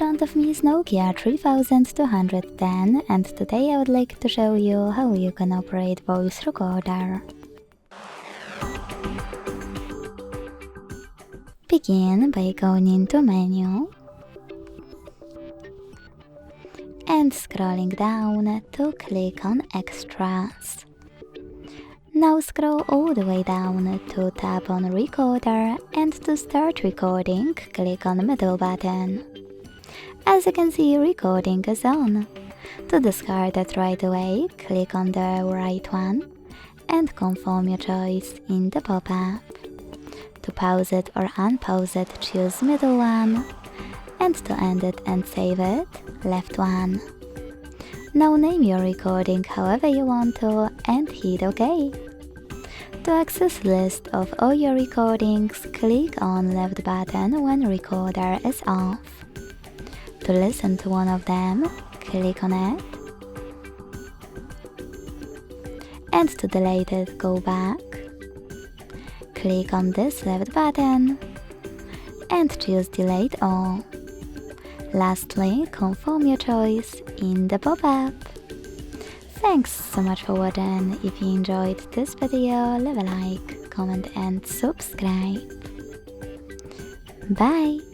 front of me is Nokia 3210 and today I would like to show you how you can operate voice recorder. Begin by going into menu and scrolling down to click on Extras. Now scroll all the way down to tap on Recorder and to start recording, click on the middle button. As you can see, recording is on. To discard it right away, click on the right one and confirm your choice in the pop-up. To pause it or unpause it, choose middle one, and to end it and save it, left one. Now name your recording however you want to and hit OK. To access list of all your recordings, click on left button when recorder is off. To listen to one of them, click on it. And to delete it, go back. Click on this left button and choose delete all. Lastly, confirm your choice in the pop-up. Thanks so much for watching. If you enjoyed this video, leave a like, comment and subscribe. Bye!